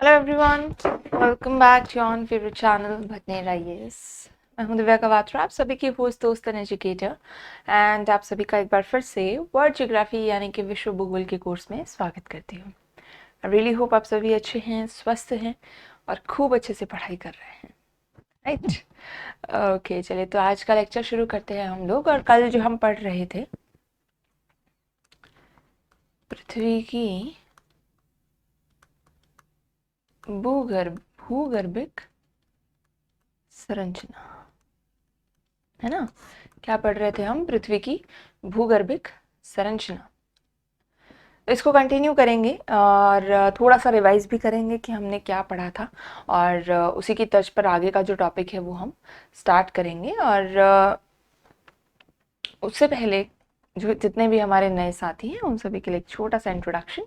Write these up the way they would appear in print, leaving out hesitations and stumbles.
Hello everyone, welcome back to your favourite channel Bhatner IAS. मैं हूं दिव्या कवात्रा, आप सभी की होस्ट दोस्त एंड एजुकेटर। एंड आप सभी का एक बार फिर से वर्ल्ड ज्योग्राफी यानी कि विश्व भूगोल के कोर्स में स्वागत करती हूं। आई रियली होप आप सभी अच्छे हैं, स्वस्थ हैं और खूब अच्छे से पढ़ाई कर रहे हैं, राइट? ओके, चलिए तो आज का लेक्चर शुरू करते हैं हम लोग। और कल जो हम पढ़ रहे थे पृथ्वी की भूगर्भिक संरचना, है ना? क्या पढ़ रहे थे हम? पृथ्वी की भूगर्भिक संरचना। इसको कंटिन्यू करेंगे और थोड़ा सा रिवाइज भी करेंगे कि हमने क्या पढ़ा था, और उसी की तर्ज पर आगे का जो टॉपिक है वो हम स्टार्ट करेंगे। और उससे पहले जो जितने भी हमारे नए साथी हैं उन सभी के लिए एक छोटा सा इंट्रोडक्शन।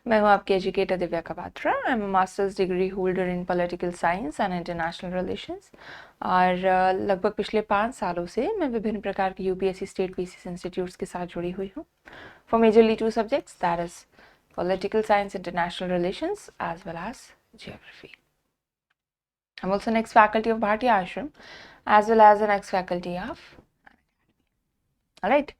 मैं हूँ आपकी educator Divya Kawatra. I am masters degree holder in political science and international relations. और लगभग पिछले 5 सालों से मैं विभिन्न प्रकार के यूपीएससी स्टेट पीसीएस इंस्टीट्यूट्स के साथ जुड़ी हुई हूँ for majorly 2 subjects, that is political science, international relations, as well as geography. I'm also an ex-faculty of Bharati Ashram, as well as an ex-faculty of right.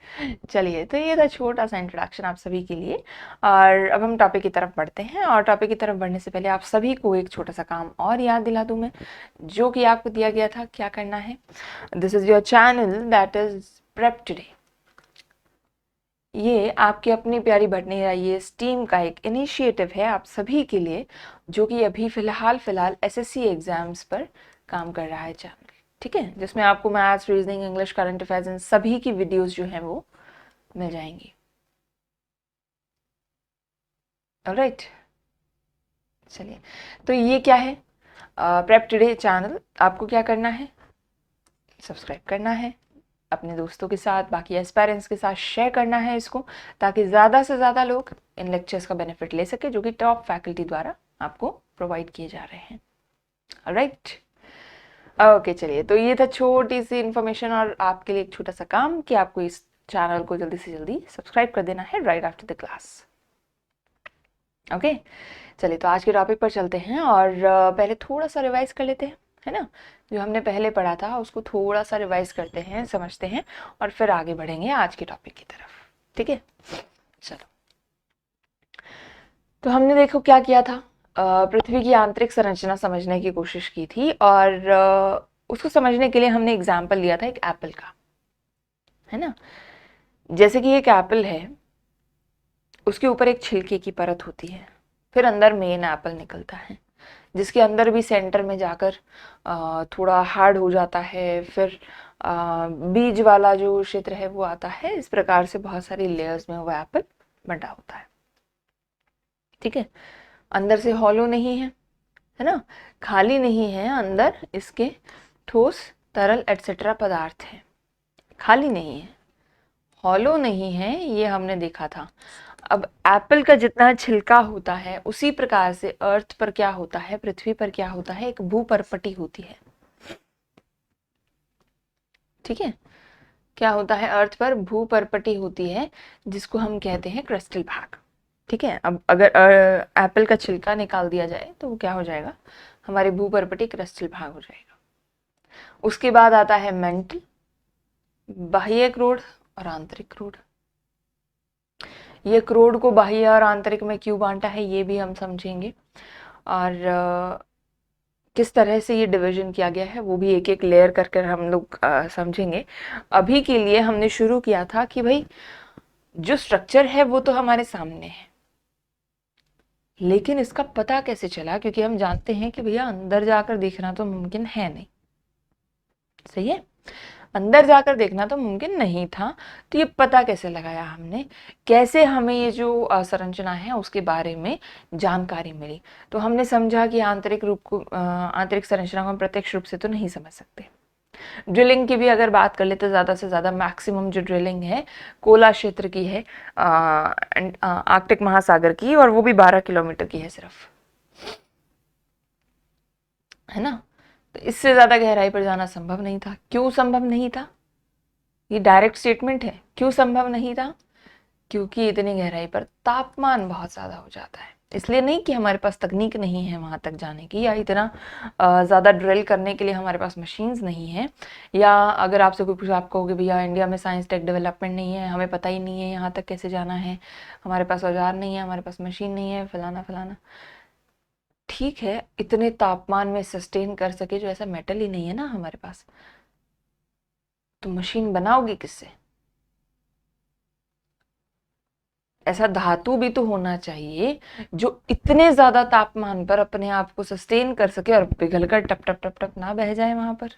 चलिए, तो ये था छोटा सा इंट्रोडक्शन आप सभी के लिए। और अब हम टॉपिक की तरफ बढ़ते हैं। और टॉपिक की तरफ बढ़ने से पहले आप सभी को एक छोटा सा काम और याद दिला दूं मैं, जो कि आपको दिया गया था। क्या करना है? This is your channel that is prep today. ये आपकी अपनी प्यारी भटनेर आईएएस टीम का एक इनिशिएटिव है आप सभी के लिए, जो कि अभी फिलहाल एसएससी एग्जाम्स पर काम कर रहा है चैनल, ठीक है? जिसमें आपको maths, reasoning, English, current affairs in सभी की वीडियोस जो हैं वो मिल जाएंगी। ऑलराइट, चलिए, तो ये क्या है? Prep today channel. आपको क्या करना है? सब्सक्राइब करना है, अपने दोस्तों के साथ, बाकी एस्पायरेंट्स के साथ शेयर करना है इसको, ताकि ज़्यादा से ज़्यादा लोग इन लेक्चर्स का बेनिफिट ले सके, जो कि टॉप फैकल्टी द्वारा आपको प्रोवाइड किए जा रहे हैं। ऑलराइट, ओके, चलिए, तो ये था छोटी सी इन्फॉर्मेशन और आपके लिए एक छोटा सा काम कि आपको इस चैनल को जल्दी से जल्दी सब्सक्राइब कर देना है right after the class. Okay, चलिए, तो आज के टॉपिक पर चलते हैं और पहले थोड़ा सा रिवाइज कर लेते हैं, है ना? जो हमने पहले पढ़ा था उसको थोड़ा सा रिवाइज करते हैं, समझते हैं, और फिर आगे बढ़ेंगे आज के टॉपिक की तरफ, ठीक है? चलो, तो हमने देखो क्या किया था। पृथ्वी की आंतरिक संरचना समझने की कोशिश की थी, और उसको समझने के लिए हमने एग्जाम्पल लिया था एक एप्पल का, है ना? जैसे कि एक एप्पल है, उसके ऊपर एक छिलके की परत होती है, फिर अंदर मेन एप्पल निकलता है, जिसके अंदर भी सेंटर में जाकर थोड़ा हार्ड हो जाता है, फिर बीज वाला जो क्षेत्र है वो आता है। इस प्रकार से बहुत सारी लेयर्स में वो एप्पल बंटा होता है, ठीक है? अंदर से हॉलो नहीं है ना? खाली नहीं है, अंदर इसके ठोस, तरल एटसेट्रा पदार्थ है। खाली नहीं है, हॉलो नहीं है, ये हमने देखा था। अब एप्पल का जितना छिलका होता है उसी प्रकार से अर्थ पर क्या होता है, पृथ्वी पर क्या होता है, एक भूपरपटी होती है, ठीक है? क्या होता है? अर्थ पर भूपरपटी होती है, जिसको हम कहते हैं क्रस्टल भाग, ठीक है? अब अगर एप्पल का छिलका निकाल दिया जाए तो वो क्या हो जाएगा? हमारी भूपरपटी क्रस्टल भाग हो जाएगा। उसके बाद आता है मेंटल, बाह्य क्रोड और आंतरिक क्रोड। ये क्रोड को बाह्य और आंतरिक में क्यों बांटा है ये भी हम समझेंगे, और किस तरह से ये डिवीजन किया गया है वो भी एक एक लेयर कर कर हम लोग समझेंगे। अभी के लिए हमने शुरू किया था कि भाई जो स्ट्रक्चर है वो तो हमारे सामने है, लेकिन इसका पता कैसे चला? क्योंकि हम जानते हैं कि भैया अंदर जाकर देखना तो मुमकिन है नहीं, सही है? अंदर जाकर देखना तो मुमकिन नहीं था, तो ये पता कैसे लगाया हमने? कैसे हमें ये जो संरचना है उसके बारे में जानकारी मिली? तो हमने समझा कि आंतरिक रूप को, आंतरिक संरचना को हम प्रत्यक्ष रूप से तो नहीं समझ सकते। ड्रिलिंग की भी अगर बात कर ले तो ज़्यादा से ज़्यादा मैक्सिमम जो ड्रिलिंग है कोला क्षेत्र की है, आर्कटिक महासागर की, और वो भी 12 किलोमीटर की है सिर्फ, है ना? तो इससे ज़्यादा गहराई पर जाना संभव नहीं था। क्यों संभव नहीं था? ये डायरेक्ट स्टेटमेंट है। क्यों संभव नहीं था? क्योंकि इतनी गहराई पर तापमान बहुत ज़्यादा हो जाता है। इसलिए नहीं कि हमारे पास तकनीक नहीं है वहाँ तक जाने की, या इतना ज़्यादा ड्रिल करने के लिए हमारे पास मशीन्स नहीं है, या अगर आपसे कोई पूछे, आप कहोगे भैया इंडिया में साइंस टेक डेवलपमेंट नहीं है, हमें पता ही नहीं है यहाँ तक कैसे जाना है, हमारे पास औजार नहीं है, हमारे पास मशीन नहीं है, फलाना फलाना। ठीक है, इतने तापमान में सस्टेन कर सके जो ऐसा मेटल ही नहीं है ना हमारे पास, तो मशीन बनाओगे किससे? ऐसा धातु भी तो होना चाहिए जो इतने ज्यादा तापमान पर अपने आप को सस्टेन कर सके और पिघलकर टप टप टप टप ना बह जाए वहां पर।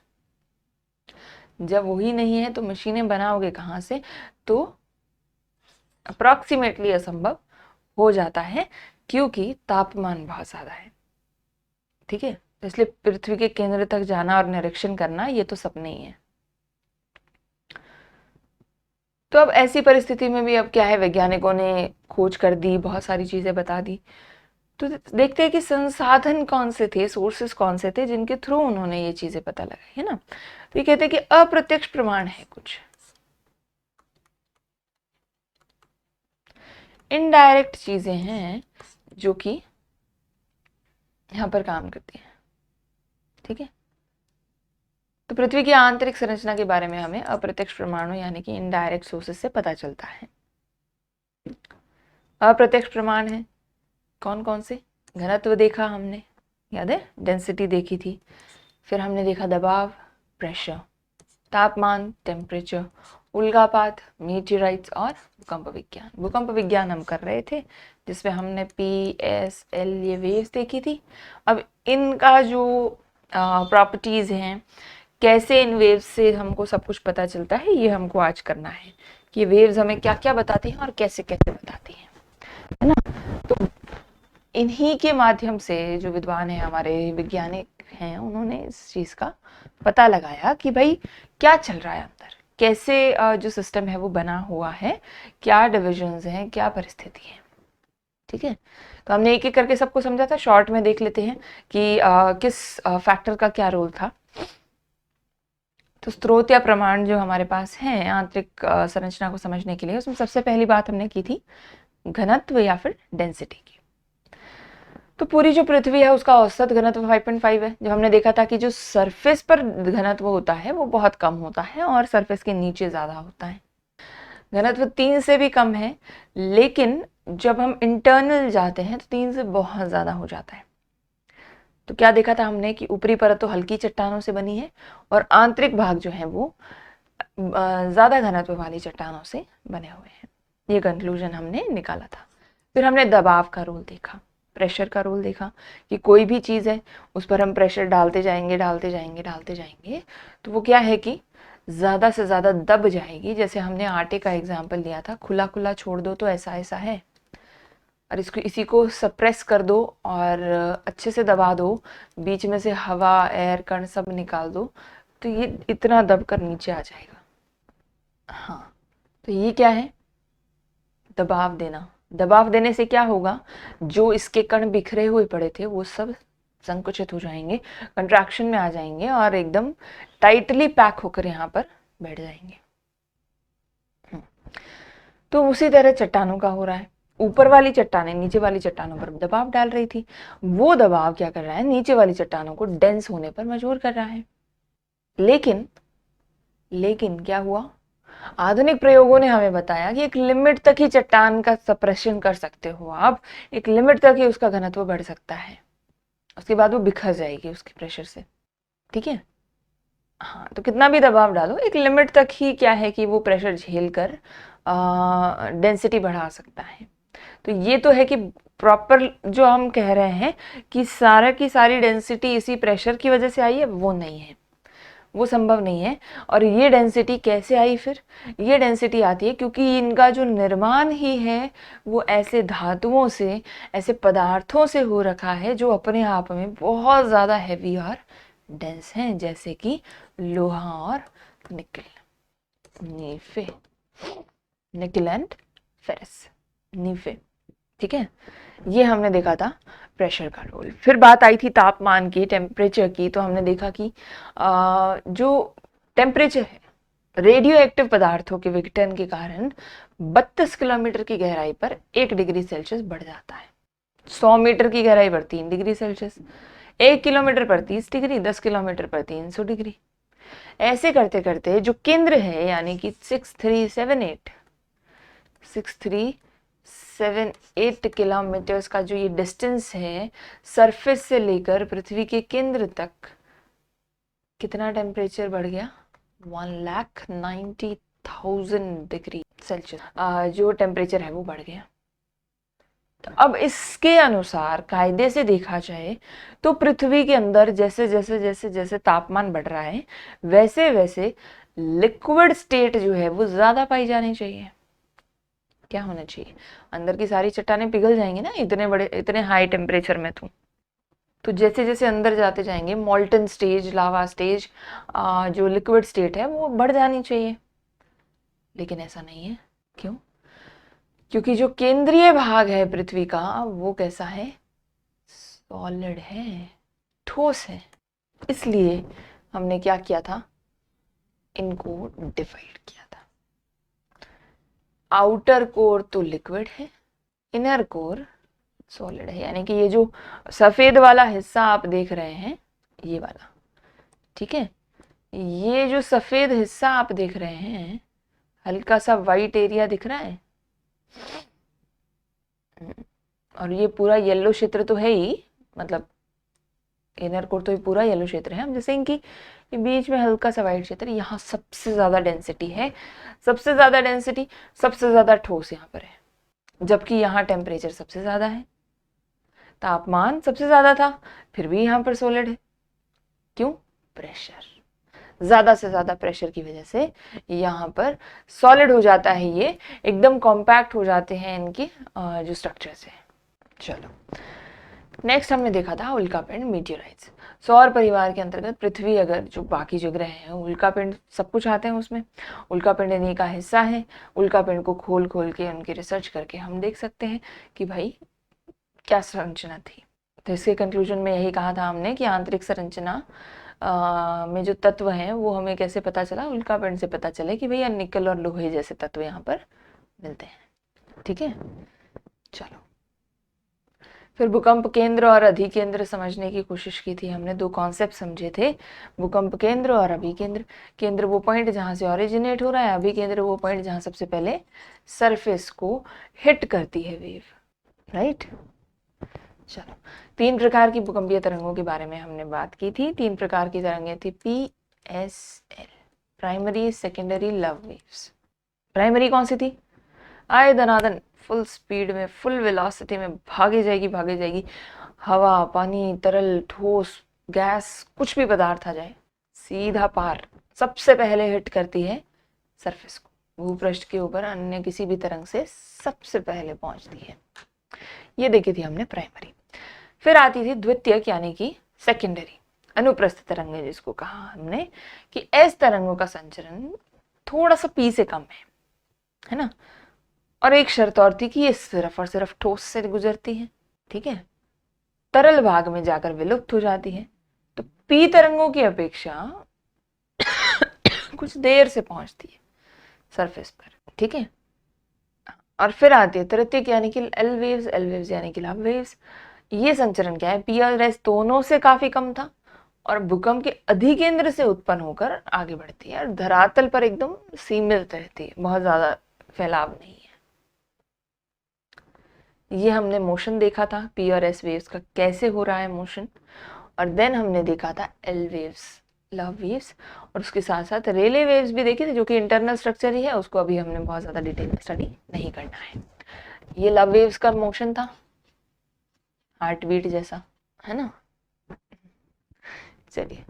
जब वही नहीं है तो मशीनें बनाओगे कहाँ से? तो अप्रॉक्सीमेटली असंभव हो जाता है, क्योंकि तापमान बहुत ज्यादा है। ठीक है, तो इसलिए पृथ्वी के केंद्र तक जाना और निरीक्षण करना ये तो सपने ही है। तो अब ऐसी परिस्थिति में भी अब क्या है, वैज्ञानिकों ने खोज कर दी, बहुत सारी चीजें बता दी, तो देखते हैं कि संसाधन कौन से थे, सोर्सेस कौन से थे जिनके थ्रू उन्होंने ये चीजें पता लगाई, है ना। तो ये कहते हैं कि अप्रत्यक्ष प्रमाण है, कुछ इनडायरेक्ट चीजें हैं जो कि यहां पर काम करती हैं। ठीक है, तो पृथ्वी की आंतरिक संरचना के बारे में हमें अप्रत्यक्ष प्रमाणों यानी कि इनडायरेक्ट सोर्सेस से पता चलता है। अप्रत्यक्ष प्रमाण है कौन कौन से? घनत्व देखा हमने, याद है, डेंसिटी देखी थी। फिर हमने देखा दबाव, प्रेशर, तापमान, टेम्परेचर, उल्कापात, मीटियोराइट्स और भूकंप विज्ञान। भूकंप विज्ञान हम कर रहे थे जिसमें हमने PSL ये वेव्स देखी थी। अब इनका जो प्रॉपर्टीज हैं, कैसे इन वेव्स से हमको सब कुछ पता चलता है, ये हमको आज करना है कि ये वेव्स हमें क्या क्या बताती हैं और कैसे कैसे बताती हैं, है ना। तो इन्हीं के माध्यम से जो विद्वान हैं, हमारे वैज्ञानिक हैं, उन्होंने इस चीज का पता लगाया कि भाई क्या चल रहा है अंदर, कैसे जो सिस्टम है वो बना हुआ है, क्या डिविजन्स हैं, क्या परिस्थिति है। ठीक है, तो हमने एक एक करके सबको समझा था, शॉर्ट में देख लेते हैं कि किस फैक्टर का क्या रोल था। तो स्रोत या प्रमाण जो हमारे पास हैं आंतरिक संरचना को समझने के लिए, उसमें सबसे पहली बात हमने की थी घनत्व या फिर डेंसिटी की। तो पूरी जो पृथ्वी है उसका औसत घनत्व 5.5 है। जब हमने देखा था कि जो सरफेस पर घनत्व होता है वो बहुत कम होता है और सरफेस के नीचे ज्यादा होता है। घनत्व 3 से भी कम है, लेकिन जब हम इंटरनल जाते हैं तो 3 से बहुत ज्यादा हो जाता है। तो क्या देखा था हमने कि ऊपरी परत तो हल्की चट्टानों से बनी है और आंतरिक भाग जो है वो ज्यादा घनत्व वाली चट्टानों से बने हुए हैं। ये कंक्लूजन हमने निकाला था। फिर हमने दबाव का रोल देखा, प्रेशर का रोल देखा कि कोई भी चीज़ है उस पर हम प्रेशर डालते जाएंगे डालते जाएंगे डालते जाएंगे तो वो क्या है कि ज़्यादा से ज़्यादा दब जाएगी। जैसे हमने आटे का एग्जाम्पल लिया था, खुला खुला छोड़ दो तो ऐसा ऐसा है, और इसी को सप्रेस कर दो और अच्छे से दबा दो, बीच में से हवा, एयर, कण सब निकाल दो, तो ये इतना दब कर नीचे आ जाएगा। हाँ, तो ये क्या है? दबाव देना। दबाव देने से क्या होगा, जो इसके कण बिखरे हुए पड़े थे वो सब संकुचित हो जाएंगे, कंट्रैक्शन में आ जाएंगे और एकदम टाइटली पैक होकर यहाँ पर बैठ जाएंगे। तो उसी तरह चट्टानों का हो रहा है। ऊपर वाली चट्टानें नीचे वाली चट्टानों पर दबाव डाल रही थी, वो दबाव क्या कर रहा है, नीचे वाली चट्टानों को डेंस होने पर मजबूर कर रहा है। लेकिन क्या हुआ, आधुनिक प्रयोगों ने हमें बताया कि एक लिमिट तक ही चट्टान का सप्रेशन कर सकते हो आप, एक लिमिट तक ही उसका घनत्व बढ़ सकता है, उसके बाद वो बिखर जाएगी उसके प्रेशर से। ठीक है, हाँ, तो कितना भी दबाव डालो एक लिमिट तक ही क्या है कि वो प्रेशर झेल कर डेंसिटी बढ़ा सकता है। तो ये तो है कि प्रॉपर जो हम कह रहे हैं कि सारा की सारी डेंसिटी इसी प्रेशर की वजह से आई है, वो नहीं है, वो संभव नहीं है। और ये डेंसिटी कैसे आई फिर? ये डेंसिटी आती है क्योंकि इनका जो निर्माण ही है वो ऐसे धातुओं से, ऐसे पदार्थों से हो रखा है जो अपने आप में बहुत ज़्यादा हैवी और डेंस हैं, जैसे कि लोहा और निकल, नीफे, निकल एंड फेरस, नीफे। ठीक है, ये हमने देखा था प्रेशर का रोल। फिर बात आई थी तापमान की, टेम्परेचर की। तो हमने देखा कि जो टेम्परेचर है रेडियो एक्टिव पदार्थों के विघटन के कारण 32 किलोमीटर की गहराई पर 1 डिग्री सेल्सियस बढ़ जाता है। 100 मीटर की गहराई पर 3 डिग्री सेल्सियस, 1 किलोमीटर पर 30 डिग्री, 10 किलोमीटर पर 300 डिग्री। ऐसे करते करते जो केंद्र है यानी कि 6378 किलोमीटर्स का जो ये डिस्टेंस है सरफेस से लेकर पृथ्वी के केंद्र तक, कितना टेम्परेचर बढ़ गया? 1,90,000 डिग्री सेल्सियस जो टेम्परेचर है वो बढ़ गया। तो अब इसके अनुसार कायदे से देखा जाए तो पृथ्वी के अंदर जैसे जैसे जैसे जैसे तापमान बढ़ रहा है वैसे वैसे लिक्विड स्टेट जो है वो ज्यादा पाई जानी चाहिए। क्या होना चाहिए? अंदर की सारी चट्टानें पिघल जाएंगी ना इतने हाई टेम्परेचर में। तो जैसे जैसे अंदर जाते जाएंगे मोल्टन स्टेज, लावा स्टेज, जो लिक्विड स्टेट है वो बढ़ जानी चाहिए। लेकिन ऐसा नहीं है। क्यों? क्योंकि जो केंद्रीय भाग है पृथ्वी का वो कैसा है? सॉलिड है, ठोस है। इसलिए हमने क्या किया था? इनको डिवाइड किया था। आउटर कोर तो लिक्विड है, इनर कोर सॉलिड है। यानी कि ये जो सफेद वाला हिस्सा आप देख रहे हैं ये वाला, ठीक है, ये जो सफेद हिस्सा आप देख रहे हैं, हल्का सा वाइट एरिया दिख रहा है, और ये पूरा येलो क्षेत्र तो है ही, मतलब इनर कोर तो ये पूरा येलो क्षेत्र है। हम जैसे कि बीच में हल्का सा वाइट क्षेत्र, यहाँ सबसे ज्यादा डेंसिटी है, सबसे ज्यादा डेंसिटी, सबसे ज्यादा ठोस यहाँ पर है, जबकि यहाँ टेम्परेचर सबसे ज्यादा है, तापमान सबसे ज्यादा था, फिर भी यहाँ पर सॉलिड है। क्यों? प्रेशर, ज्यादा से ज्यादा प्रेशर की वजह से यहाँ पर सॉलिड हो जाता है, ये एकदम कॉम्पैक्ट हो जाते हैं इनके जो स्ट्रक्चर्स है। चलो नेक्स्ट हमने देखा था उल्कापिंड, मीटियोराइट्स। सौर परिवार के अंतर्गत पृथ्वी, अगर जो बाकी जो ग्रह हैं उल्कापिंड सब कुछ आते हैं उसमें, उल्कापिंड इन्हीं का हिस्सा है। उल्कापिंड को खोल खोल के उनकी रिसर्च करके हम देख सकते हैं कि भाई क्या संरचना थी। तो इसके कंक्लूजन में यही कहा था हमने कि आंतरिक संरचना में जो तत्व हैं वो हमें कैसे पता चला? उल्कापिंड से पता चले कि भैया निकल और लोहे जैसे तत्व यहाँ पर मिलते हैं। ठीक है, चलो फिर भूकंप केंद्र और अधिकेंद्र समझने की कोशिश की थी हमने। दो कॉन्सेप्ट समझे थे, भूकंप केंद्र और अभिकेंद्र। केंद्र वो पॉइंट जहां से ओरिजिनेट हो रहा है, अभिकेंद्र वो पॉइंट जहां सबसे पहले सरफेस को हिट करती है वेव, राइट। चलो 3 प्रकार की भूकंपीय तरंगों के बारे में हमने बात की थी। 3 प्रकार की तरंगें थी PSL, primary secondary love waves. Primary कौन सी थी? आए दनादन फुल स्पीड में, फुल वेलोसिटी में भागे जाएगी, हवा, पानी, तरल, ठोस, गैस, कुछ भी पदार्थ आ जाए, सीधा पार सबसे पहले हिट करती है सरफेस को, भूपृष्ठ के ऊपर अन्य किसी भी तरंग से सबसे पहले पहुंचती है। ये देखी थी हमने प्राइमरी। फिर आती थी द्वितीयक यानी कि सेकेंडरी, अनुप्रस्थ तरंगें जिसको कहा हमने कि एस तरंगों का संचरण थोड़ा सा पी से कम है ना, और एक शर्त और थी कि ये सिर्फ और सिर्फ ठोस से गुजरती है, ठीक है, तरल भाग में जाकर विलुप्त हो जाती है। तो पी तरंगों की अपेक्षा कुछ देर से पहुंचती है सरफेस पर, ठीक है। और फिर आती है तृतीयक यानी कि एल वेव्स यानी कि लव वेव्स। ये संचरण क्या है? पी और एस दोनों से काफी कम था और भूकंप के अधिकेंद्र से उत्पन्न होकर आगे बढ़ती है और धरातल पर एकदम सीमित रहती है, बहुत ज्यादा फैलाव नहीं है। ये हमने मोशन देखा था पी और एस वेव्स का, कैसे हो रहा है मोशन। और देन हमने देखा था एल वेव्स, लव वेव्स, और उसके साथ साथ रेले वेव्स भी देखी थी जो कि इंटरनल स्ट्रक्चर ही है, उसको अभी हमने बहुत ज्यादा डिटेल में स्टडी नहीं करना है। ये लव वेव्स का मोशन था, हार्ट बीट जैसा, है ना। चलिए,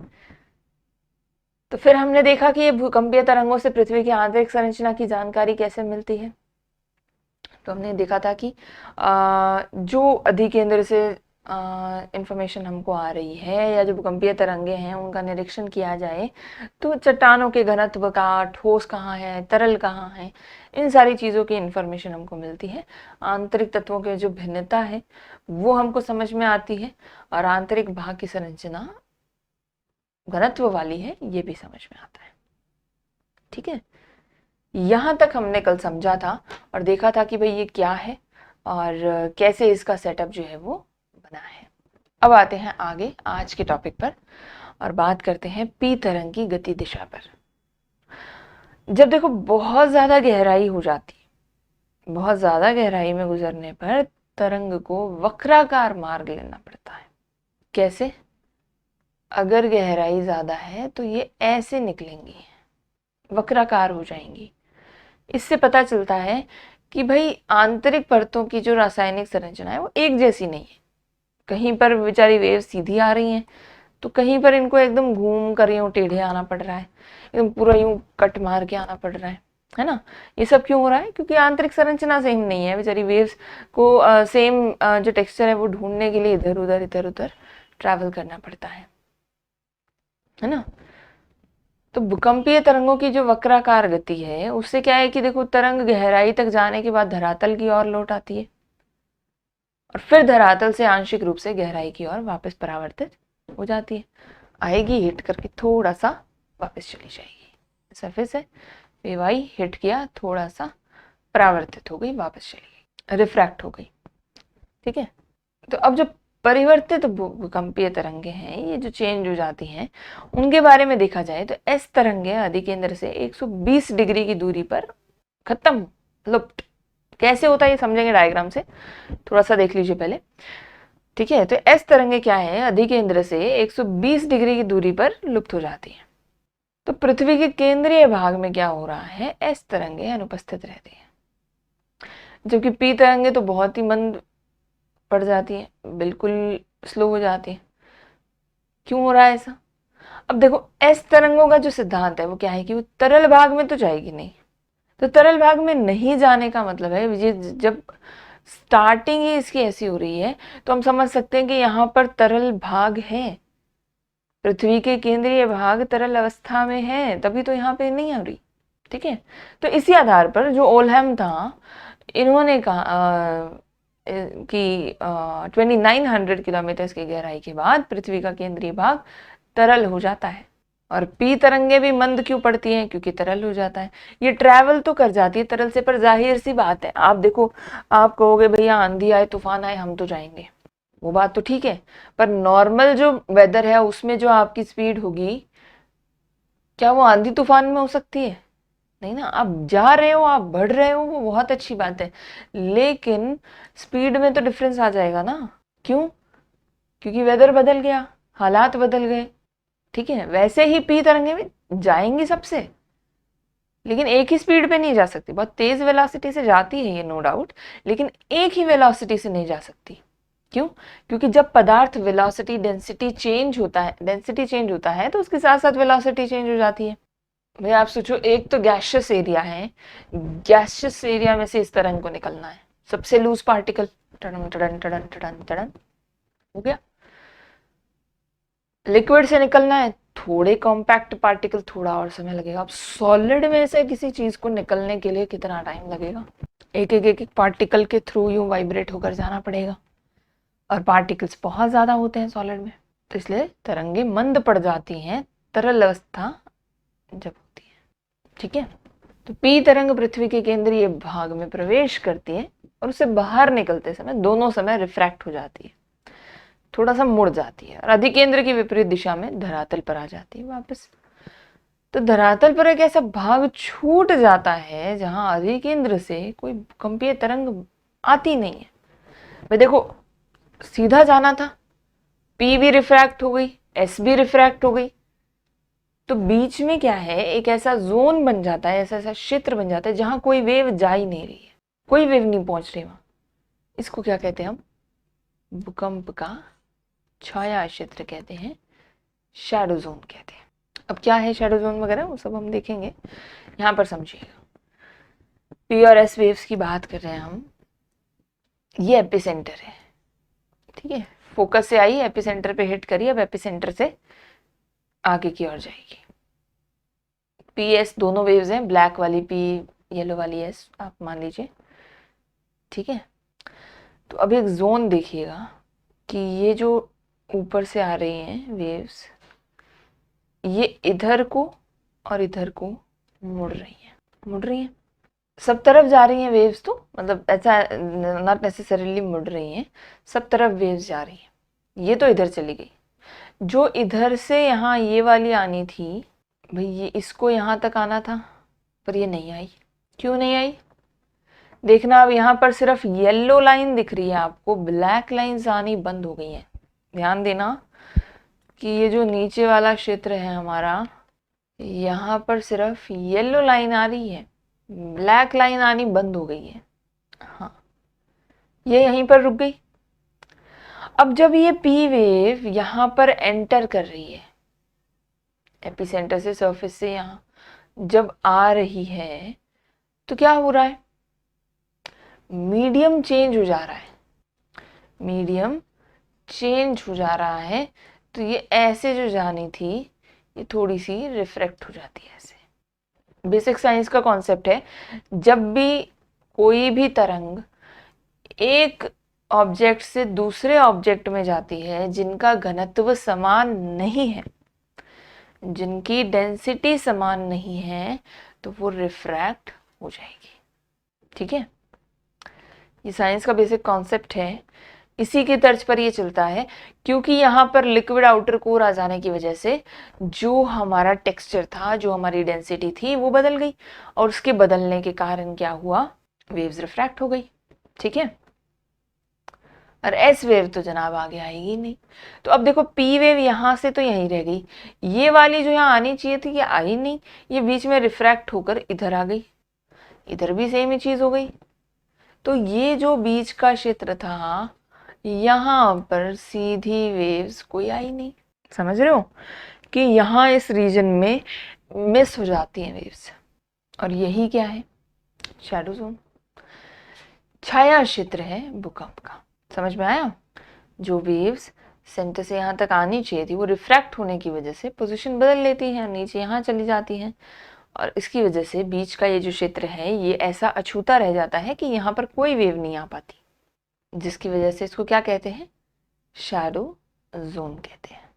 तो फिर हमने देखा कि ये भूकंपीय तरंगों से पृथ्वी की आंतरिक संरचना की जानकारी कैसे मिलती है। तो हमने देखा था कि जो अधिकेंद्र से इंफॉर्मेशन हमको आ रही है या जो भूकंपीय तरंगे हैं उनका निरीक्षण किया जाए तो चट्टानों के घनत्व का, ठोस कहाँ है, तरल कहाँ है, इन सारी चीज़ों की इंफॉर्मेशन हमको मिलती है। आंतरिक तत्वों के जो भिन्नता है वो हमको समझ में आती है और आंतरिक भाग की संरचना घनत्व वाली है ये भी समझ में आता है, ठीक है। यहां तक हमने कल समझा था और देखा था कि भाई ये क्या है, और कैसे इसका सेटअप जो है वो बना है। अब आते हैं आगे आज के टॉपिक पर और बात करते हैं पी तरंग की गति दिशा पर। जब देखो बहुत ज़्यादा गहराई हो जाती है, बहुत ज़्यादा गहराई में गुजरने पर तरंग को वक्राकार मार्ग लेना पड़ता है। कैसे? अगर गहराई ज़्यादा है तो ये ऐसे निकलेंगी, वक्राकार हो जाएंगी। इससे पता चलता है कि भाई आंतरिक परतों की जो रासायनिक संरचना है वो एक जैसी नहीं है। कहीं पर बेचारी वेव सीधी आ रही हैं तो कहीं पर इनको एकदम घूम कर यूँ टेढ़े आना पड़ रहा है, एकदम पूरा यूँ कट मार के आना पड़ रहा है ना। ये सब क्यों हो रहा है? क्योंकि आंतरिक संरचना सेम नहीं है। बेचारी वेव्स को सेम जो टेक्सचर है वो ढूंढने के लिए इधर उधर ट्रैवल करना पड़ता है ना। तो भूकंपीय तरंगों की जो वक्राकार गति है उससे क्या है कि देखो तरंग गहराई तक जाने के बाद धरातल की ओर लौट आती है और फिर धरातल से आंशिक रूप से गहराई की ओर वापस परावर्तित हो जाती है। आएगी, हिट करके थोड़ा सा वापस चली जाएगी। सरफेस है, वेव आई, हिट किया, थोड़ा सा परावर्तित हो गई, वापस चली गई, रिफ्रैक्ट हो गई। ठीक है। तो अब जो परिवर्तित भूकंपीय तरंगे हैं, ये जो चेंज हो जाती हैं, उनके बारे में देखा जाए तो एस तरंगे अधिकेंद्र से 120 डिग्री की दूरी पर खत्म, लुप्त। कैसे होता है ये समझेंगे डायग्राम से, थोड़ा सा देख लीजिए पहले। ठीक है। तो एस तरंगे क्या है, अधिकेंद्र से 120 डिग्री की दूरी पर लुप्त हो जाती है। तो पृथ्वी के केंद्रीय भाग में क्या हो रहा है, एस तरंगे अनुपस्थित रहती है, जबकि पी तरंगे तो बहुत ही मंद पड़ जाती है, बिल्कुल स्लो हो जाती है। क्यों हो रहा है ऐसा? अब देखो एस तरंगों का जो सिद्धांत है वो क्या है कि वो तरल भाग में तो जाएगी नहीं। तो तरल भाग में नहीं जाने का मतलब है, ये जब स्टार्टिंग ही इसकी ऐसी हो रही है तो हम समझ सकते हैं कि यहाँ पर तरल भाग है, पृथ्वी के केंद्रीय भाग तरल अवस्था में है, तभी तो यहाँ पे नहीं आ रही। ठीक है। तो इसी आधार पर जो ओलहम था, इन्होंने कहा कि 2900 किलोमीटर की गहराई के बाद पृथ्वी का केंद्रीय भाग तरल हो जाता है। और पी तरंगे भी मंद क्यों पड़ती हैं? क्योंकि तरल हो जाता है। ये ट्रैवल तो कर जाती है तरल से, पर जाहिर सी बात है, आप देखो, आप कहोगे भैया आंधी आए तूफान आए हम तो जाएंगे, वो बात तो ठीक है, पर नॉर्मल जो वेदर है उसमें जो आपकी स्पीड होगी, क्या वो आंधी तूफान में हो सकती है? नहीं ना। आप जा रहे हो, आप बढ़ रहे हो, वो बहुत अच्छी बात है, लेकिन स्पीड में तो डिफरेंस आ जाएगा ना। क्यों? क्योंकि वेदर बदल गया, हालात बदल गए। ठीक है। वैसे ही पी तरंगे में जाएंगी सबसे, लेकिन एक ही स्पीड पे नहीं जा सकती। बहुत तेज वेलोसिटी से जाती है ये, नो डाउट, लेकिन एक ही वेलोसिटी से नहीं जा सकती। क्यों? क्योंकि जब पदार्थ वेलोसिटी डेंसिटी चेंज होता है तो उसके साथ साथ वेलोसिटी चेंज हो जाती है। भाई आप सोचो, एक तो गैशियस एरिया है, गैशियस एरिया में से इस तरंग को निकलना है, सबसे लूज पार्टिकल, टड़न टड़न टड़न टड़न टड़न हो गया। लिक्विड से निकलना है, थोड़े कॉम्पैक्ट पार्टिकल, थोड़ा और समय लगेगा। अब सॉलिड में से किसी चीज को निकलने के लिए कितना टाइम लगेगा? एक पार्टिकल के थ्रू यूं वाइब्रेट होकर जाना पड़ेगा, और पार्टिकल्स बहुत ज्यादा होते हैं सॉलिड में, तो इसलिए तरंगे मंद पड़ जाती हैं तरल अवस्था जब होती है। ठीक है। तो पी तरंग पृथ्वी के केंद्रीय भाग में प्रवेश करती है और उससे बाहर निकलते समय दोनों समय रिफ्रैक्ट हो जाती है, थोड़ा सा मुड़ जाती है और अधिकेंद्र की विपरीत दिशा में धरातल पर आ जाती है वापस। तो धरातल पर एक ऐसा भाग छूट जाता है जहां अधिकेंद्र से कोई भूकंपीय तरंग आती नहीं है। भाई देखो, सीधा जाना था, पी भी रिफ्रैक्ट हो गई, एस भी रिफ्रैक्ट हो गई, तो बीच में क्या है, एक ऐसा जोन बन जाता है, ऐसा ऐसा क्षेत्र बन जाता है जहां कोई वेव जा ही नहीं रही है, कोई वेव नहीं पहुंच रही वहां। इसको क्या कहते हैं हम? भूकंप का छाया क्षेत्र कहते हैं, शैडो जोन कहते हैं। अब क्या है शैडो जोन वगैरह, वो सब हम देखेंगे, यहाँ पर समझिएगा। पी और एस वेव्स की बात कर रहे हैं हम, ये एपिसेंटर है। ठीक है। फोकस से आई, एपिसेंटर पे हिट करी, अब एपिसेंटर से आगे की ओर जाएगी। पी एस दोनों वेव्स हैं, ब्लैक वाली पी, येलो वाली एस, आप मान लीजिए। ठीक है। तो अब एक जोन देखिएगा कि ये जो ऊपर से आ रही हैं वेव्स, ये इधर को और इधर को मुड़ रही हैं, सब तरफ जा रही हैं वेव्स, तो मतलब ऐसा नॉट नेसेसरीली मुड़ रही हैं, सब तरफ वेव्स जा रही हैं। ये तो इधर चली गई, जो इधर से यहाँ ये वाली आनी थी भाई, ये इसको यहाँ तक आना था, पर ये नहीं आई। क्यों नहीं आई? देखना, अब यहाँ पर सिर्फ येलो लाइन दिख रही है आपको, ब्लैक लाइंस आनी बंद हो गई हैं। ध्यान देना कि ये जो नीचे वाला क्षेत्र है हमारा, यहाँ पर सिर्फ येलो लाइन आ रही है, ब्लैक लाइन आनी बंद हो गई है। हाँ, ये यहीं पर रुक गई। अब जब ये पी वेव यहाँ पर एंटर कर रही है, एपिसेंटर से सरफेस से यहाँ जब आ रही है, तो क्या हो रहा है? मीडियम चेंज हो जा रहा है, मीडियम चेंज हो जा रहा है। तो ये ऐसे जो जानी थी, ये थोड़ी सी रिफ्रैक्ट हो जाती है ऐसे। बेसिक साइंस का कॉन्सेप्ट है, जब भी कोई भी तरंग एक ऑब्जेक्ट से दूसरे ऑब्जेक्ट में जाती है जिनका घनत्व समान नहीं है, जिनकी डेंसिटी समान नहीं है, तो वो रिफ्रैक्ट हो जाएगी। ठीक है, ये साइंस का बेसिक कॉन्सेप्ट है। इसी के तर्ज पर ये चलता है, क्योंकि यहाँ पर लिक्विड आउटर कोर आ जाने की वजह से जो हमारा टेक्सचर था, जो हमारी डेंसिटी थी, वो बदल गई, और उसके बदलने के कारण क्या हुआ? वेव्स रिफ्रैक्ट हो गई। ठीक है, और एस वेव तो जनाब आगे आएगी नहीं। तो अब देखो, पी वेव यहाँ से तो यहीं रह गई, ये वाली जो यहाँ आनी चाहिए थी ये आई नहीं, ये बीच में रिफ्रैक्ट होकर इधर आ गई, इधर भी सेम ही चीज हो गई। तो ये जो बीच का क्षेत्र था, यहाँ पर सीधी वेव्स कोई आई नहीं। समझ रहे हो कि यहाँ इस रीजन में मिस हो जाती हैं वेव्स, और यही क्या है? शैडो जोन, छाया क्षेत्र है भूकंप का। समझ में आया? जो वेव्स सेंटर से यहाँ तक आनी चाहिए थी, वो रिफ्रैक्ट होने की वजह से पोजीशन बदल लेती हैं, नीचे यहाँ चली जाती हैं, और इसकी वजह से बीच का ये जो क्षेत्र है ये ऐसा अछूता रह जाता है कि यहाँ पर कोई वेव नहीं आ पाती, जिसकी वजह से इसको क्या कहते हैं? शैडो जोन कहते हैं।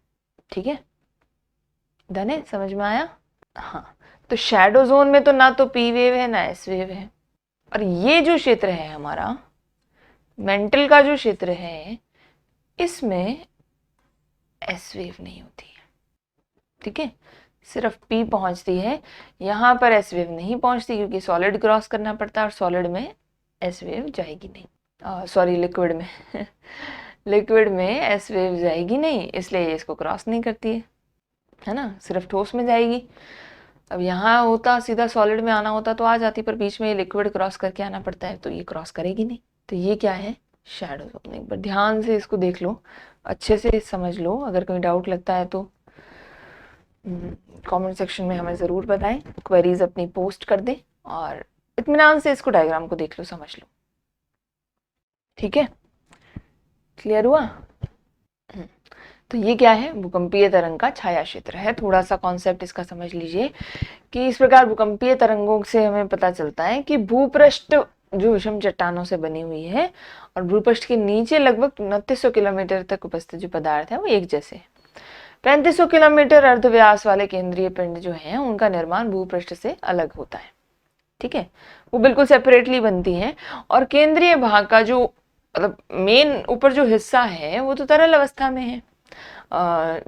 ठीक है, डन है? समझ में आया? हाँ, तो शैडो जोन में तो ना तो पी वेव है ना एस वेव है, और ये जो क्षेत्र है हमारा मेंटल का जो क्षेत्र है, इसमें एस वेव नहीं होती है। ठीक है, सिर्फ पी पहुंचती है, यहाँ पर एस वेव नहीं पहुंचती, क्योंकि सॉलिड क्रॉस करना पड़ता है, और सॉलिड में एस वेव जाएगी नहीं। सॉरी, लिक्विड में लिक्विड में एस वेव जाएगी नहीं, इसलिए इसको क्रॉस नहीं करती है ना, सिर्फ ठोस में जाएगी। अब यहाँ होता सीधा सॉलिड में आना होता तो आ जाती, पर बीच में ये लिक्विड क्रॉस करके आना पड़ता है, तो ये क्रॉस करेगी नहीं। तो ये क्या है? Shadow zone. एक बार ध्यान से इसको देख लो, अच्छे से समझ लो। अगर कोई डाउट लगता है तो कमेंट सेक्शन में हमें ज़रूर बताएं, क्वेरीज अपनी पोस्ट कर दें, और इत्मीनान से इसको डायग्राम को देख लो, समझ लो। ठीक है, क्लियर हुआ? तो ये क्या है? भूकंपीय तरंग का छाया क्षेत्र है। थोड़ा सा कॉन्सेप्ट इसका समझ लीजिए कि इस प्रकार भूकंपीय तरंगों से हमें पता चलता है कि भूपृष्ठ जो विषम चट्टानों से बनी हुई है, और भूपृष्ठ के नीचे लगभग 2900 किलोमीटर तक उपस्थित जो पदार्थ है वो एक जैसे। 3500 किलोमीटर अर्धव्यास वाले केंद्रीय पिंड जो हैं, उनका निर्माण भूपृष्ठ से अलग होता है। ठीक है, वो बिल्कुल सेपरेटली बनती हैं, और केंद्रीय भाग का जो मतलब मेन ऊपर जो हिस्सा है वो तो तरल अवस्था में है।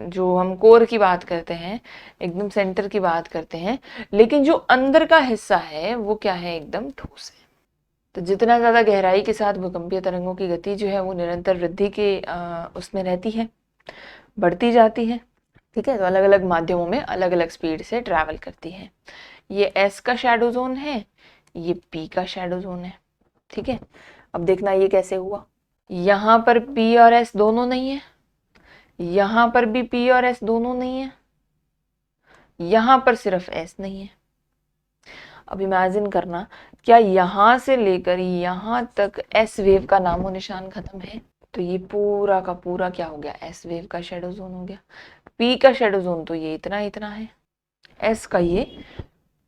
जो हम कोर की बात करते हैं, एकदम सेंटर की बात करते हैं, लेकिन जो अंदर का हिस्सा है वो क्या है? एकदम ठोस है। तो जितना ज़्यादा गहराई के साथ भूकंपीय तरंगों की गति जो है वो निरंतर वृद्धि के उसमें रहती है, बढ़ती जाती है। ठीक है, तो अलग अलग माध्यमों में अलग अलग स्पीड से ट्रैवल करती है। ये एस का शैडो जोन है, ये पी का शैडो जोन है। ठीक है, अब देखना ये कैसे हुआ। यहाँ पर पी और एस दोनों नहीं है, यहाँ पर भी पी और एस दोनों नहीं है, यहाँ पर सिर्फ एस नहीं है। अब इमेजिन करना, क्या यहाँ से लेकर यहाँ तक एस वेव का नामो निशान खत्म है? तो ये पूरा का पूरा क्या हो गया? एस वेव का शैडो जोन हो गया। पी का शैडो जोन तो ये इतना इतना है, एस का ये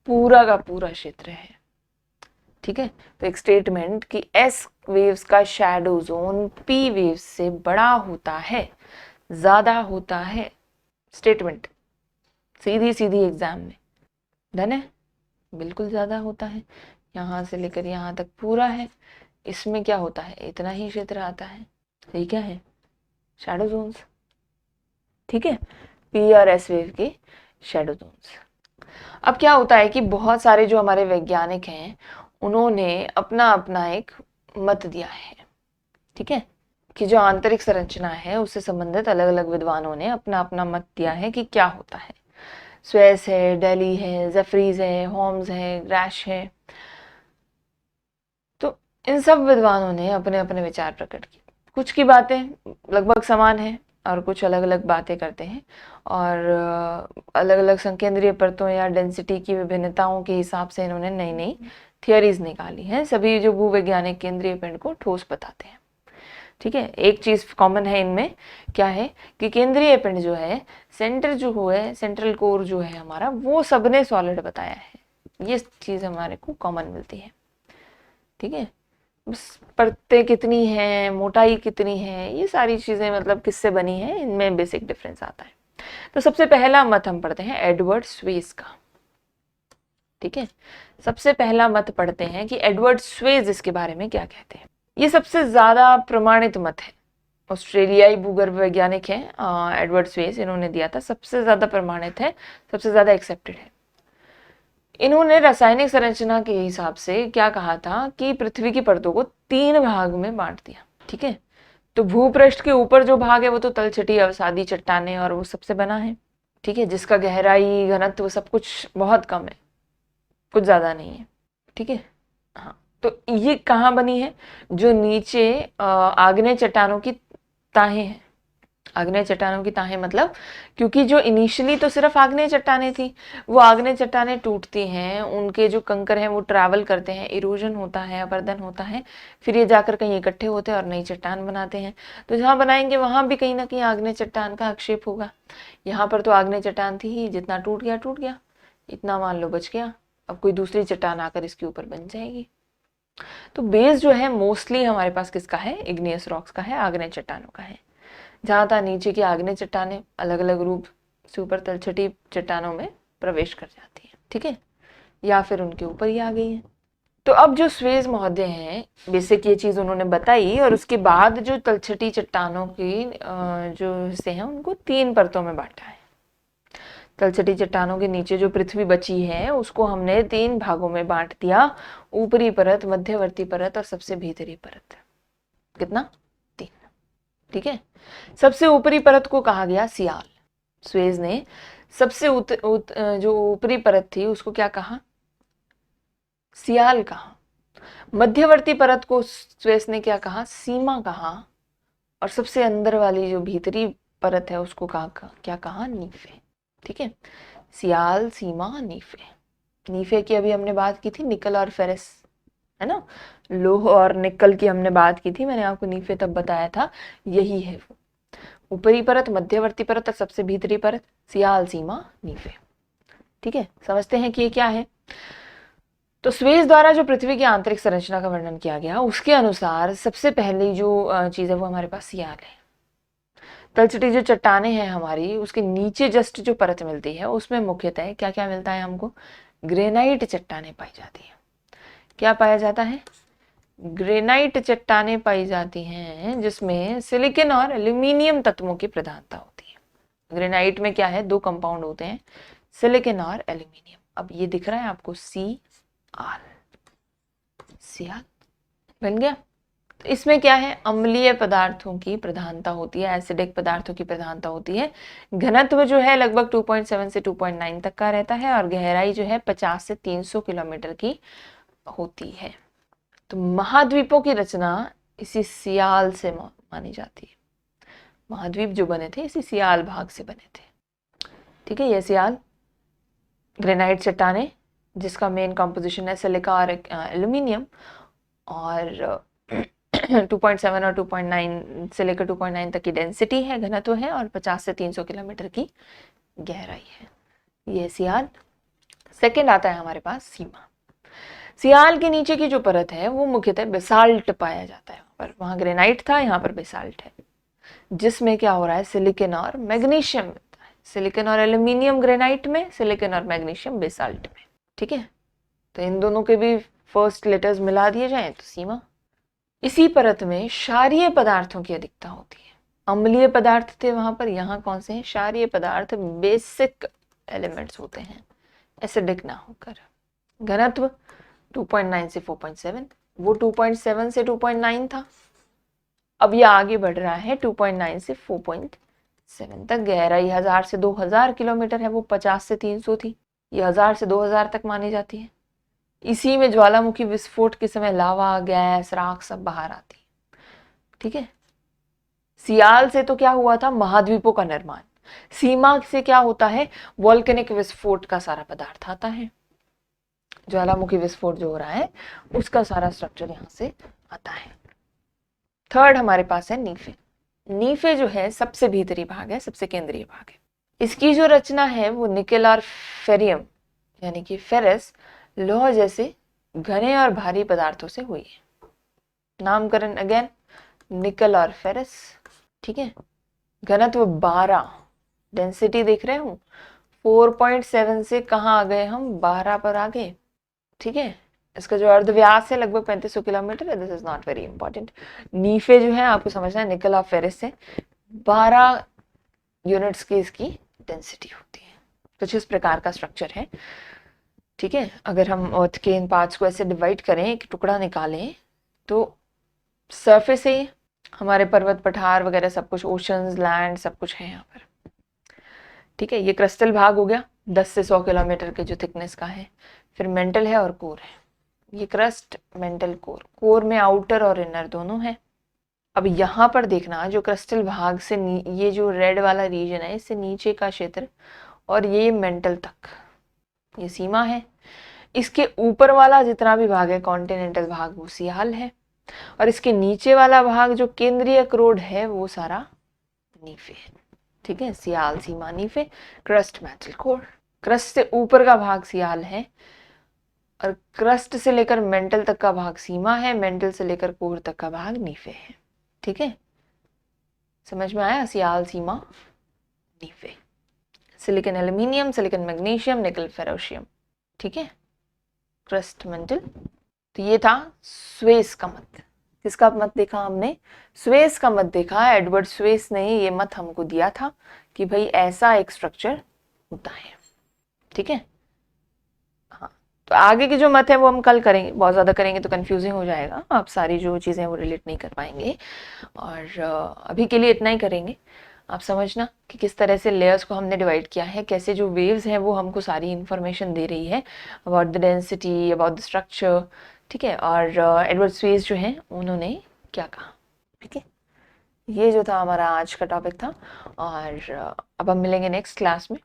पूरा का पूरा क्षेत्र है। ठीक है, तो एक स्टेटमेंट कि एस वेव्स का शैडो जोन पी वेव्स से बड़ा होता है, ज्यादा होता है। स्टेटमेंट सीधी सीधी एग्जाम में। डन है? बिल्कुल ज्यादा होता है, यहाँ से लेकर यहाँ तक पूरा है। इसमें क्या होता है, इतना ही क्षेत्र आता है। ये क्या है, शैडो जोन्स। ठीक है, पी और एस वेव के शैडो जोन्स। अब क्या होता है कि बहुत सारे जो हमारे वैज्ञानिक हैं उन्होंने अपना अपना एक मत दिया है। ठीक है, कि जो आंतरिक संरचना है उससे संबंधित अलग अलग विद्वानों ने अपना अपना मत दिया है कि क्या होता है। स्वेस है, डेली है, जेफ्रीज है, होम्स है, ग्रैश है। तो इन सब विद्वानों ने अपने अपने विचार प्रकट किए। कुछ की बातें लगभग समान है और कुछ अलग अलग बातें करते हैं, और अलग अलग संकेंद्रीय परतों या डेंसिटी की विभिन्नताओं के हिसाब से इन्होंने नई नई थियरीज निकाली हैं। सभी जो भूवैज्ञानिक केंद्रीय पिंड को ठोस बताते हैं। ठीक है, एक चीज कॉमन है इनमें, क्या है कि केंद्रीय पिंड जो है, सेंटर जो है, सेंट्रल कोर जो है हमारा, वो सबने सॉलिड बताया है। ये चीज हमारे को कॉमन मिलती है। ठीक है, बस परतें कितनी हैं, मोटाई कितनी है, ये सारी चीजें मतलब किससे बनी है, इनमें बेसिक डिफरेंस आता है। तो सबसे पहला मत हम पढ़ते हैं एडवर्ड स्वेज का। ठीक है, सबसे पहला मत पढ़ते हैं कि एडवर्ड स्वेज इसके बारे में क्या कहते हैं। ये सबसे ज्यादा प्रमाणित मत है, ऑस्ट्रेलियाई भूगर्भ वैज्ञानिक है एडवर्ड स्वेज, इन्होंने दिया था, सबसे ज्यादा प्रमाणित है, सबसे ज्यादा एक्सेप्टेड है। इन्होंने रासायनिक संरचना के हिसाब से क्या कहा था कि पृथ्वी की परतों को 3 भाग में बांट दिया। ठीक है, तो भूपृष्ठ के ऊपर जो भाग है वो तो तलछटी, अवसादी, चट्टानें और वो सबसे बना है। ठीक है, जिसका गहराई, घनत्व सब कुछ बहुत कम है, कुछ ज्यादा नहीं है। ठीक है, हाँ, तो ये कहाँ बनी है, जो नीचे आग्नेय चट्टानों की ताहें हैं। आग्नेय चट्टानों की ताहें मतलब, क्योंकि जो इनिशियली तो सिर्फ आग्नेय चट्टानें थी, वो आग्नेय चट्टानें टूटती हैं, उनके जो कंकर हैं वो ट्रैवल करते हैं, इरोजन होता है, अपर्दन होता है, फिर ये जाकर कहीं इकट्ठे होते हैं और नई चट्टान बनाते हैं। तो जहाँ बनाएंगे वहां भी कहीं ना कहीं आग्नेय चट्टान का आक्षेप होगा। यहाँ पर तो आग्नेय चट्टान थी ही, जितना टूट गया टूट गया, इतना मान लो बच गया, अब कोई दूसरी चट्टान आकर इसके ऊपर बन जाएगी। तो बेस जो है मोस्टली हमारे पास किसका है, इग्नियस रॉक्स का है, आग्नेय चट्टानों का है। जहाँ तक नीचे की आग्नेय चट्टानें अलग अलग रूप से ऊपर तलछटी चट्टानों में प्रवेश कर जाती हैं। ठीक है, या फिर उनके ऊपर ही आ गई हैं। तो अब जो स्वेज महोदय हैं, बेसिक ये चीज उन्होंने बताई, और उसके बाद जो तलछटी चट्टानों की जो हिस्से हैं उनको 3 परतों में बांटा है। तलछटी चट्टानों के नीचे जो पृथ्वी बची है उसको हमने 3 भागों में बांट दिया, ऊपरी परत, मध्यवर्ती परत और सबसे भीतरी परत। कितना, 3। ठीक है, सबसे ऊपरी परत को कहा गया सियाल। स्वेज ने सबसे जो ऊपरी परत थी उसको क्या कहा, सियाल कहा। मध्यवर्ती परत को स्वेज ने क्या कहा, सीमा कहा। और सबसे अंदर वाली जो भीतरी परत है उसको क्या कहा, नीफे। ठीक है, सियाल, सीमा, नीफे। नीफे की अभी हमने बात की थी, निकल और फेरस, है ना, लोह और निकल की हमने बात की थी, मैंने आपको नीफे तब बताया था, यही है वो। ऊपरी परत, मध्यवर्ती परत और सबसे भीतरी परत, सियाल, सीमा, नीफे। ठीक है, समझते हैं कि ये क्या है। तो स्वेज द्वारा जो पृथ्वी की आंतरिक संरचना का वर्णन किया गया उसके अनुसार सबसे पहली जो चीज है वो हमारे पास सियाल है। तलछटी जो चट्टानें हैं हमारी, उसके नीचे जस्ट जो परत मिलती है उसमें मुख्यतः क्या क्या मिलता है हमको, ग्रेनाइट चट्टानें पाई जाती है। क्या पाया जाता है, ग्रेनाइट चट्टानें पाई जाती हैं, जिसमें सिलिकॉन और एल्यूमिनियम तत्वों की प्रधानता होती है। ग्रेनाइट में क्या है, 2 कंपाउंड होते हैं, सिलिकॉन और एल्यूमिनियम। अब ये दिख रहा है आपको, Cl, सियाल बन गया। तो इसमें क्या है, अम्लीय पदार्थों की प्रधानता होती है, एसिडिक पदार्थों की प्रधानता होती है। घनत्व जो है लगभग 2.7 से 2.9 तक का रहता है, और गहराई जो है 50 से 300 किलोमीटर की होती है। तो महाद्वीपों की रचना इसी सियाल से मानी जाती है। महाद्वीप जो बने थे इसी सियाल भाग से बने थे। ठीक है, ये सियाल ग्रेनाइट चट्टानें, जिसका मेन कंपोजिशन है सिलिका और एल्यूमिनियम, और 2.7 और 2.9 से लेकर 2.9 तक की डेंसिटी है, घनत्व है, और 50 से 300 किलोमीटर की गहराई है, ये सियाल। सेकंड आता है हमारे पास सीमा। सियाल के नीचे की जो परत है वो मुख्यतः बेसाल्ट पाया जाता है, पर वहां ग्रेनाइट था, यहाँ पर बेसाल्ट है, जिसमें क्या हो रहा है, सिलिकॉन और मैग्नीशियम मिलता है। सिलिकॉन और एल्यूमिनियम ग्रेनाइट में, सिलिकॉन और मैग्नीशियम बेसाल्ट में। ठीक है, तो इन दोनों के भी फर्स्ट लेटर्स मिला दिए जाएं तो सीमा। इसी परत में क्षारीय पदार्थों की अधिकता होती है। अम्लीय पदार्थ थे वहां पर, यहाँ कौन से हैं? क्षारीय पदार्थ, बेसिक एलिमेंट्स होते हैं, एसिडिक ना होकर। घनत्व 2.9 से 4.7, वो 2.7 से 2.9 था, अब ये आगे बढ़ रहा है 2.9 से 4.7 तक। गहराई 1000 से 2000 किलोमीटर है, वो 50 से 300 थी, ये 1000 से 2000 तक मानी जाती है। इसी में ज्वालामुखी विस्फोट के समय लावा, गैस, राख सब बाहर आती है। ठीक है। सियाल से तो क्या हुआ था? महाद्वीपों का निर्माण। सीमा से क्या होता है? वॉल्केनिक विस्फोट का सारा पदार्थ आता है, ज्वालामुखी विस्फोट जो हो रहा है उसका सारा स्ट्रक्चर यहां से आता है। थर्ड हमारे पास है नीफे। नीफे जो है सबसे भीतरी भाग है, सबसे केंद्रीय भाग है। इसकी जो रचना है वो निकेल और फेरियम यानी कि फेरस लोह जैसे घने और भारी पदार्थों से हुई है। नामकरण अगेन, निकल और फेरस। ठीक है। घनत्व 12, डेंसिटी देख रहे हो 4.7 से कहाँ आ गए हम? 12 पर आ गए। ठीक है। इसका जो अर्धव्यास है लगभग 3500 किलोमीटर है। This is not very important. नीफे जो है आपको समझना है निकल और फेरस से 12 यूनिट्स की इसकी डेंसिटी होती है। कुछ इस प्रकार का स्ट्रक्चर है। ठीक है। अगर हम अर्थ के इन पार्ट्स को ऐसे डिवाइड करें, एक टुकड़ा निकालें, तो सरफेस से हमारे पर्वत पठार वगैरह सब कुछ, ओशंस, लैंड सब कुछ है यहाँ पर। ठीक है। ये क्रिस्टल भाग हो गया 10 से 100 किलोमीटर के जो थिकनेस का है। फिर मेंटल है और कोर है। ये क्रस्ट, मेंटल, कोर। कोर में आउटर और इनर दोनों है। अब यहाँ पर देखना, जो क्रिस्टल भाग से ये जो रेड वाला रीजन है, इससे नीचे का क्षेत्र और ये मेंटल तक, ये सीमा है। इसके ऊपर वाला जितना भी भाग है कॉन्टिनेंटल भाग, वो सियाल है। और इसके नीचे वाला भाग जो केंद्रीय क्रोड है वो सारा नीफे है। ठीक है। सियाल, सीमा, नीफे, क्रस्ट, मेंटल, कोर। क्रस्ट से ऊपर का भाग सियाल है और क्रस्ट से लेकर मेंटल तक का भाग सीमा है, मेंटल से लेकर कोर तक का भाग नीफे है। ठीक है। समझ में आया? सियाल, सीमा, नीफे। सिलिकॉन एल्यूमिनियम, सिलिकॉन मैग्नीशियम, निकल फेरोशियम। ठीक है। Crust, mental. तो ये था स्वेस का मत। किसका मत देखा हमने? स्वेस का मत देखा। एडवर्ड स्वेस ने ये मत हमको दिया था कि भाई ऐसा एक स्ट्रक्चर होता है। ठीक है। हाँ, तो आगे के जो मत है वो हम कल करेंगे। बहुत ज़्यादा करेंगे तो कंफ्यूजिंग हो जाएगा, आप सारी जो चीज़ें वो रिलेट नहीं कर पाएंगे। और अभी के लिए इतना ही करेंगे। आप समझना कि किस तरह से लेयर्स को हमने डिवाइड किया है, कैसे जो वेव्स हैं वो हमको सारी इंफॉर्मेशन दे रही है about the density, about the structure. ठीक है। और एडवर्ड स्वेस जो हैं उन्होंने क्या कहा। ठीक है। ये जो था हमारा आज का टॉपिक था। और अब हम मिलेंगे नेक्स्ट क्लास में।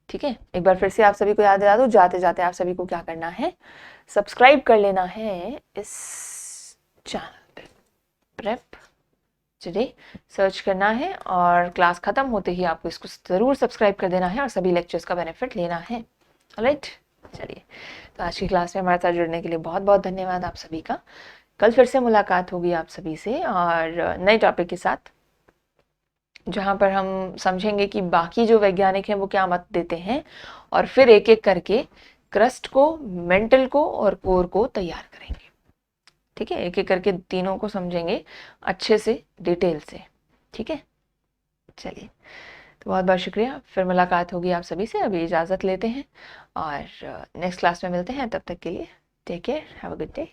ठीक है। एक बार फिर से आप सभी को याद दिला दूं, जाते जाते आप सभी को क्या करना है, सब्सक्राइब कर लेना है इस चैनल पे। प्रेप टुडे सर्च करना है और क्लास खत्म होते ही आपको इसको ज़रूर सब्सक्राइब कर देना है और सभी लेक्चर्स का बेनिफिट लेना है। ऑलराइट, चलिए, तो आज की क्लास में हमारे साथ जुड़ने के लिए बहुत बहुत धन्यवाद आप सभी का। कल फिर से मुलाकात होगी आप सभी से और नए टॉपिक के साथ, जहाँ पर हम समझेंगे कि बाकी जो वैज्ञानिक हैं वो क्या मत देते हैं और फिर एक एक करके क्रस्ट को, मेंटल को और कोर को तैयार करेंगे। ठीक है। एक एक करके तीनों को समझेंगे अच्छे से, डिटेल से। ठीक है। चलिए, तो बहुत बहुत शुक्रिया। फिर मुलाकात होगी आप सभी से। अभी इजाज़त लेते हैं और नेक्स्ट क्लास में मिलते हैं। तब तक के लिए take care, have a good day.